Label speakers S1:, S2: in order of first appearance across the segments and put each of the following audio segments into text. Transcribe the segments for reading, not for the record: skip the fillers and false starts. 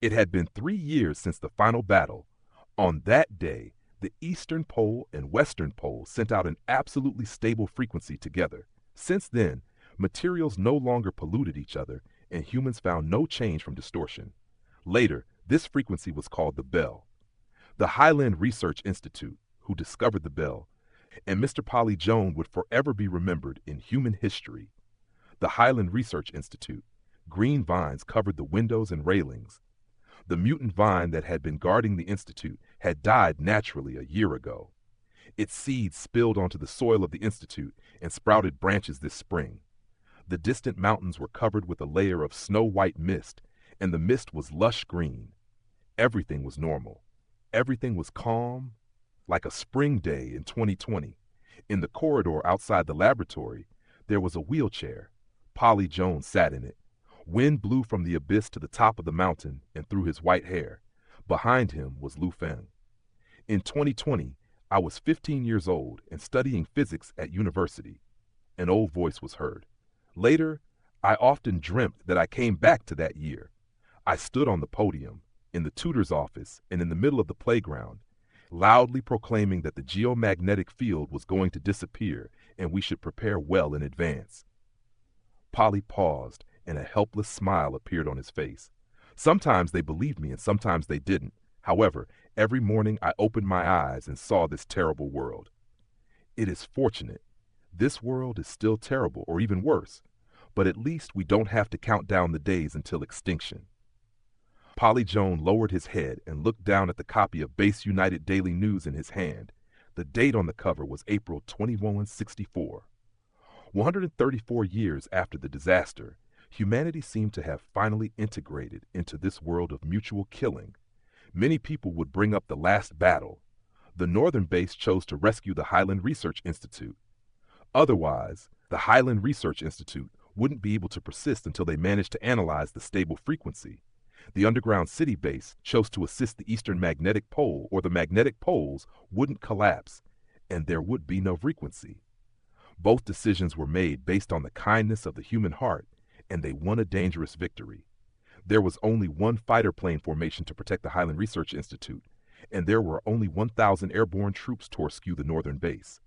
S1: It had been 3 years since the final battle. On that day, the eastern pole and western pole sent out an absolutely stable frequency together. Since then, materials no longer polluted each other, and humans found no change from distortion. Later, this frequency was called the bell. The Highland Research Institute, who discovered the bell, and Mr. Polly Jones would forever be remembered in human history. The Highland Research Institute. Green vines covered the windows and railings. The mutant vine that had been guarding the institute had died naturally a year ago. Its seeds spilled onto the soil of the institute and sprouted branches this spring. The distant mountains were covered with a layer of snow-white mist, and the mist was lush green. Everything was normal. Everything was calm, like a spring day in 2020. In the corridor outside the laboratory, there was a wheelchair. Polly Jones sat in it. Wind blew from the abyss to the top of the mountain and through his white hair. Behind him was Lu Feng. In 2020, I was 15 years old and studying physics at university. An old voice was heard. Later, I often dreamt that I came back to that year. I stood on the podium, in the tutor's office, and in the middle of the playground, loudly proclaiming that the geomagnetic field was going to disappear and we should prepare well in advance. Polly paused, and a helpless smile appeared on his face. Sometimes they believed me and sometimes they didn't. However, every morning I opened my eyes and saw this terrible world. It is fortunate. This world is still terrible, or even worse, but at least we don't have to count down the days until extinction. Polly Jones lowered his head and looked down at the copy of Base United Daily News in his hand. The date on the cover was April 2164. 134 years after the disaster, humanity seemed to have finally integrated into this world of mutual killing. Many people would bring up the last battle. The northern base chose to rescue the Highland Research Institute. Otherwise, the Highland Research Institute wouldn't be able to persist until they managed to analyze the stable frequency. The underground city base chose to assist the eastern magnetic pole, or the magnetic poles wouldn't collapse, and there would be no frequency. Both decisions were made based on the kindness of the human heart, and they won a dangerous victory. There was only one fighter plane formation to protect the Highland Research Institute, and there were only 1,000 airborne troops to rescue the northern base.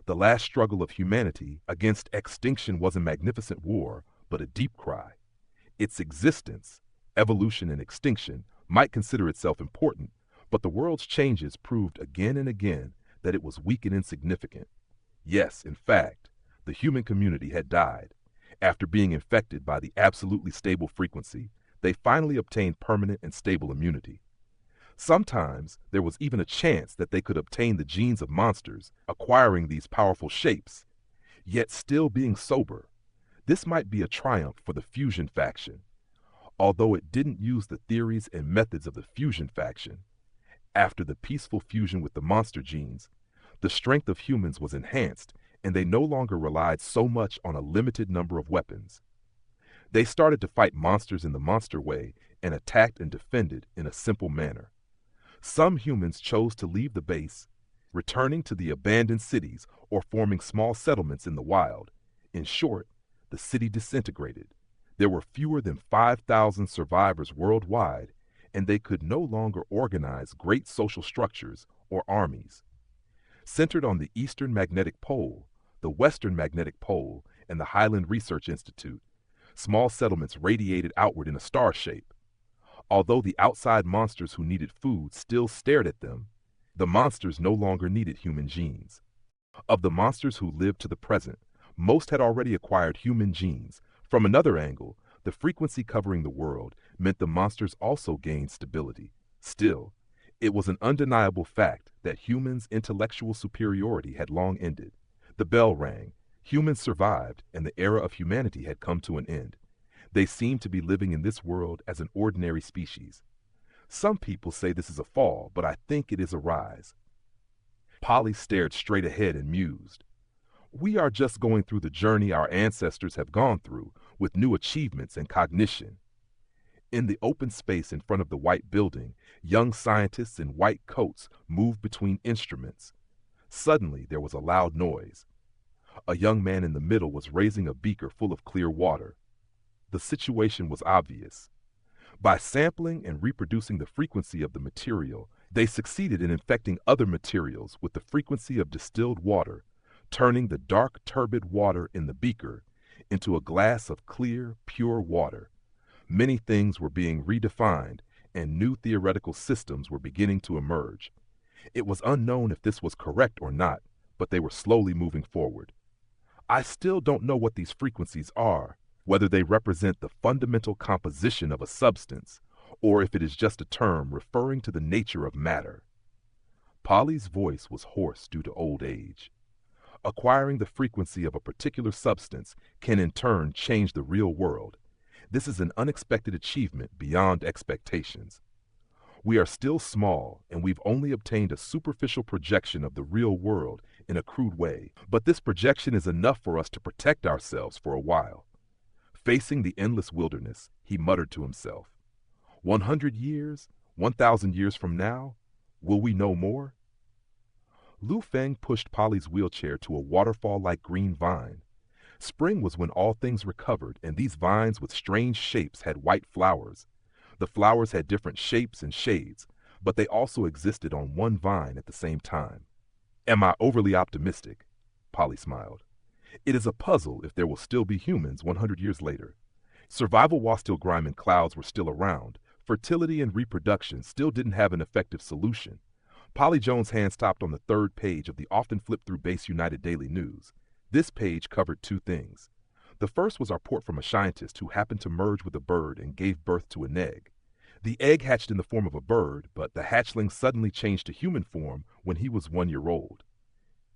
S1: The last struggle of humanity against extinction was a magnificent war, but a deep cry. Its existence, evolution and extinction, might consider itself important, but the world's changes proved again and again that it was weak and insignificant. Yes, in fact, the human community had died. After being infected by the absolutely stable frequency, they finally obtained permanent and stable immunity. Sometimes there was even a chance that they could obtain the genes of monsters, acquiring these powerful shapes, yet still being sober. This might be a triumph for the fusion faction, although it didn't use the theories and methods of the fusion faction. After the peaceful fusion with the monster genes, the strength of humans was enhanced, and they no longer relied so much on a limited number of weapons. They started to fight monsters in the monster way and attacked and defended in a simple manner. Some humans chose to leave the base, returning to the abandoned cities or forming small settlements in the wild. In short, the city disintegrated. There were fewer than 5,000 survivors worldwide, and they could no longer organize great social structures or armies. Centered on the Eastern Magnetic Pole, the Western Magnetic Pole, and the Highland Research Institute, small settlements radiated outward in a star shape. Although the outside monsters who needed food still stared at them, the monsters no longer needed human genes. Of the monsters who lived to the present, most had already acquired human genes. From another angle, the frequency covering the world meant the monsters also gained stability. Still, it was an undeniable fact that humans' intellectual superiority had long ended. The bell rang, humans survived, and the era of humanity had come to an end. They seemed to be living in this world as an ordinary species. Some people say this is a fall, but I think it is a rise. Polly stared straight ahead and mused. We are just going through the journey our ancestors have gone through, with new achievements and cognition. In the open space in front of the white building, young scientists in white coats moved between instruments. Suddenly, there was a loud noise. A young man in the middle was raising a beaker full of clear water. The situation was obvious. By sampling and reproducing the frequency of the material, they succeeded in infecting other materials with the frequency of distilled water, turning the dark, turbid water in the beaker into a glass of clear, pure water. Many things were being redefined, and new theoretical systems were beginning to emerge. It was unknown if this was correct or not, but they were slowly moving forward. I still don't know what these frequencies are, whether they represent the fundamental composition of a substance, or if it is just a term referring to the nature of matter. Polly's voice was hoarse due to old age. Acquiring the frequency of a particular substance can in turn change the real world. This is an unexpected achievement beyond expectations. We are still small, and we've only obtained a superficial projection of the real world in a crude way, but this projection is enough for us to protect ourselves for a while. Facing the endless wilderness, he muttered to himself, 100 years, 1,000 years from now, will we know more? Lu Feng pushed Polly's wheelchair to a waterfall-like green vine. Spring was when all things recovered, and these vines with strange shapes had white flowers. The flowers had different shapes and shades, but they also existed on one vine at the same time. Am I overly optimistic? Polly smiled. It is a puzzle if there will still be humans 100 years later. Survival while still grime and clouds were still around. Fertility and reproduction still didn't have an effective solution. Polly Jones' hand stopped on the third page of the often flipped-through Base United Daily News. This page covered two things. The first was a report from a scientist who happened to merge with a bird and gave birth to an egg. The egg hatched in the form of a bird, but the hatchling suddenly changed to human form when he was 1 year old.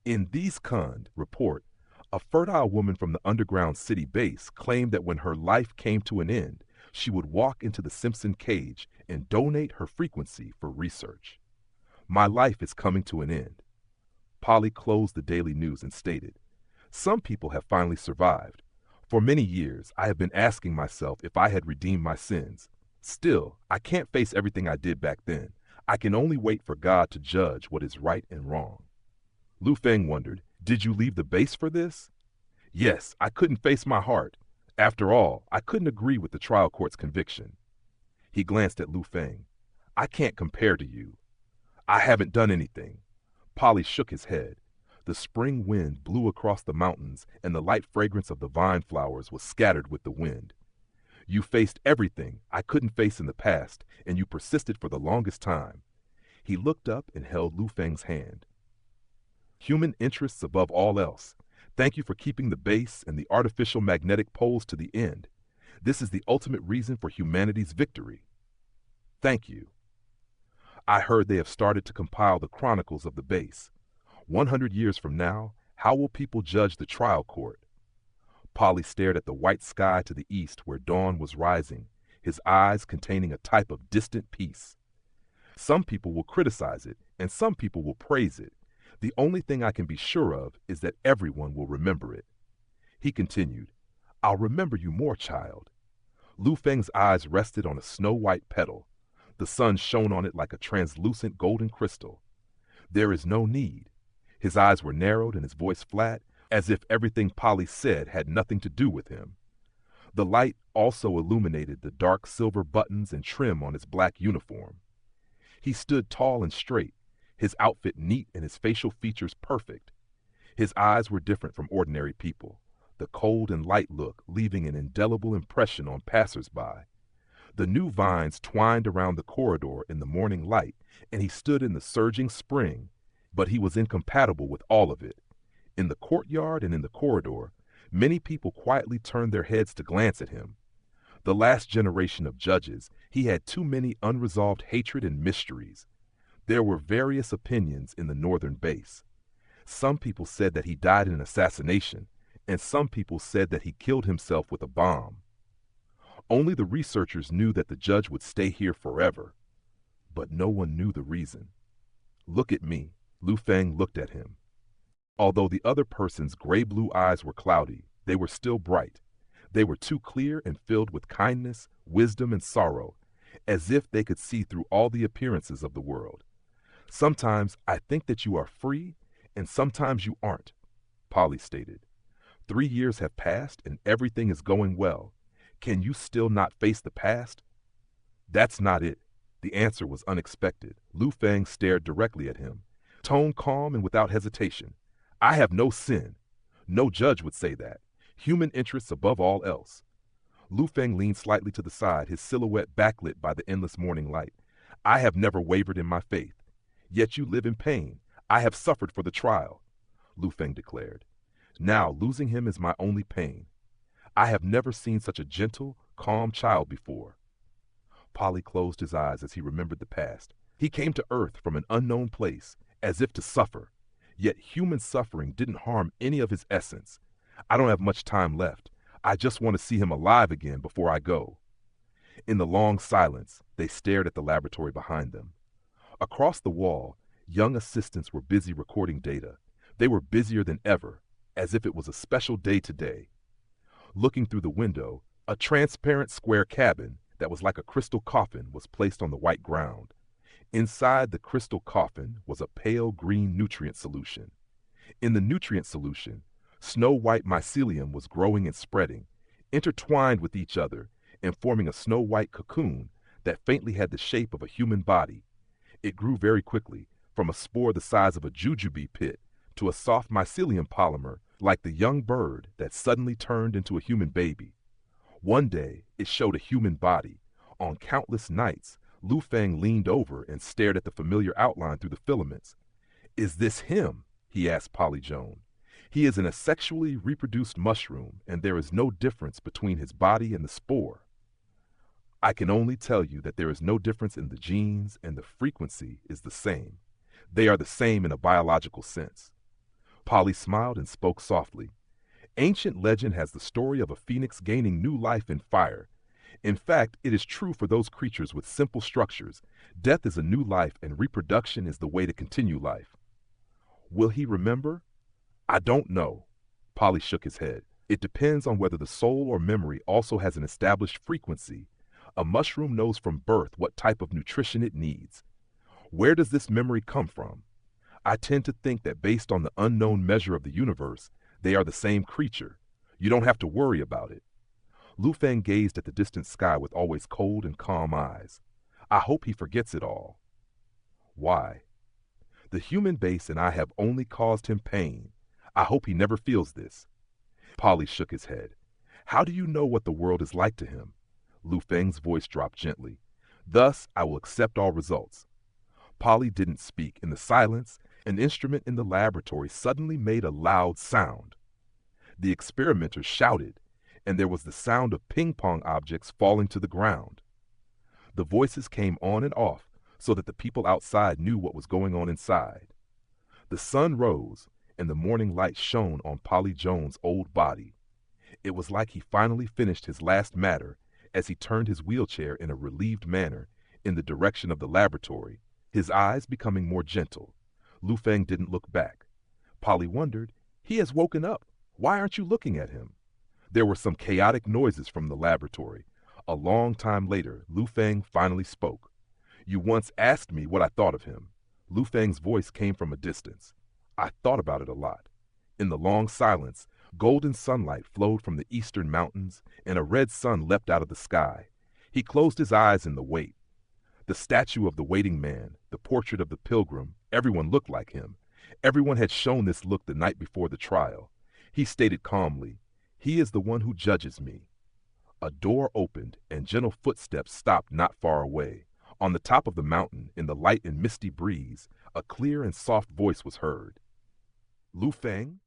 S1: In these Kund report, a fertile woman from the underground city base claimed that when her life came to an end, she would walk into the Simpson cage and donate her frequency for research. My life is coming to an end. Polly closed the Daily News and stated, some people have finally survived. For many years, I have been asking myself if I had redeemed my sins. Still, I can't face everything I did back then. I can only wait for God to judge what is right and wrong. Lu Feng wondered, did you leave the base for this? Yes, I couldn't face my heart. After all, I couldn't agree with the trial court's conviction. He glanced at Lu Feng. I can't compare to you. I haven't done anything. Polly shook his head. The spring wind blew across the mountains, and the light fragrance of the vine flowers was scattered with the wind. You faced everything I couldn't face in the past, and you persisted for the longest time. He looked up and held Lu Feng's hand. Human interests above all else. Thank you for keeping the base and the artificial magnetic poles to the end. This is the ultimate reason for humanity's victory. Thank you. I heard they have started to compile the chronicles of the base. 100 years from now, how will people judge the trial court? Polly stared at the white sky to the east where dawn was rising, his eyes containing a type of distant peace. Some people will criticize it, and some people will praise it. The only thing I can be sure of is that everyone will remember it. He continued, I'll remember you more, child. Lu Feng's eyes rested on a snow-white petal. The sun shone on it like a translucent golden crystal. There is no need. His eyes were narrowed and his voice flat, as if everything Polly said had nothing to do with him. The light also illuminated the dark silver buttons and trim on his black uniform. He stood tall and straight, his outfit neat and his facial features perfect. His eyes were different from ordinary people, the cold and light look leaving an indelible impression on passers-by. The new vines twined around the corridor in the morning light, and he stood in the surging spring, but he was incompatible with all of it. In the courtyard and in the corridor, many people quietly turned their heads to glance at him. The last generation of judges, he had too many unresolved hatred and mysteries. There were various opinions in the northern base. Some people said that he died in an assassination, and some people said that he killed himself with a bomb. Only the researchers knew that the judge would stay here forever, but no one knew the reason. Look at me. Lu Feng looked at him. Although the other person's gray-blue eyes were cloudy, they were still bright. They were too clear and filled with kindness, wisdom, and sorrow, as if they could see through all the appearances of the world. Sometimes I think that you are free, and sometimes you aren't, Polly stated. 3 years have passed, and everything is going well. Can you still not face the past? That's not it. The answer was unexpected. Lu Feng stared directly at him, tone calm and without hesitation. I have no sin. No judge would say that. Human interests above all else. Lu Feng leaned slightly to the side, his silhouette backlit by the endless morning light. I have never wavered in my faith. Yet you live in pain. I have suffered for the trial, Lu Feng declared. Now losing him is my only pain. I have never seen such a gentle, calm child before. Polly closed his eyes as he remembered the past. He came to Earth from an unknown place, as if to suffer. Yet human suffering didn't harm any of his essence. I don't have much time left. I just want to see him alive again before I go. In the long silence, they stared at the laboratory behind them. Across the wall, young assistants were busy recording data. They were busier than ever, as if it was a special day today. Looking through the window, a transparent square cabin that was like a crystal coffin was placed on the white ground. Inside the crystal coffin was a pale green nutrient solution. In the nutrient solution, snow-white mycelium was growing and spreading, intertwined with each other and forming a snow-white cocoon that faintly had the shape of a human body. It grew very quickly, from a spore the size of a jujube pit to a soft mycelium polymer like the young bird that suddenly turned into a human baby. One day, it showed a human body. On countless nights, Lu Feng leaned over and stared at the familiar outline through the filaments. Is this him? He asked Polly Joan. He is an asexually reproduced mushroom, and there is no difference between his body and the spore. I can only tell you that there is no difference in the genes, and the frequency is the same. They are the same in a biological sense. Polly smiled and spoke softly. Ancient legend has the story of a phoenix gaining new life in fire. In fact, it is true for those creatures with simple structures. Death is a new life, and reproduction is the way to continue life. Will he remember? I don't know. Polly shook his head. It depends on whether the soul or memory also has an established frequency. A mushroom knows from birth what type of nutrition it needs. Where does this memory come from? I tend to think that based on the unknown measure of the universe, they are the same creature. You don't have to worry about it. Lu Feng gazed at the distant sky with always cold and calm eyes. I hope he forgets it all. Why? The human base and I have only caused him pain. I hope he never feels this. Polly shook his head. How do you know what the world is like to him? Lu Feng's voice dropped gently. Thus, I will accept all results. Polly didn't speak. In the silence, an instrument in the laboratory suddenly made a loud sound. The experimenters shouted, and there was the sound of ping-pong objects falling to the ground. The voices came on and off so that the people outside knew what was going on inside. The sun rose, and the morning light shone on Polly Joan's old body. It was like he finally finished his last matter as he turned his wheelchair in a relieved manner in the direction of the laboratory, his eyes becoming more gentle. Lu Feng didn't look back. Polly wondered, he has woken up. Why aren't you looking at him? There were some chaotic noises from the laboratory. A long time later, Lu Feng finally spoke. You once asked me what I thought of him. Lu Feng's voice came from a distance. I thought about it a lot. In the long silence, golden sunlight flowed from the eastern mountains, and a red sun leapt out of the sky. He closed his eyes in the wait. The statue of the waiting man, the portrait of the pilgrim, everyone looked like him. Everyone had shown this look the night before the trial. He stated calmly, he is the one who judges me. A door opened, and gentle footsteps stopped not far away. On the top of the mountain, in the light and misty breeze, a clear and soft voice was heard. Lu Feng,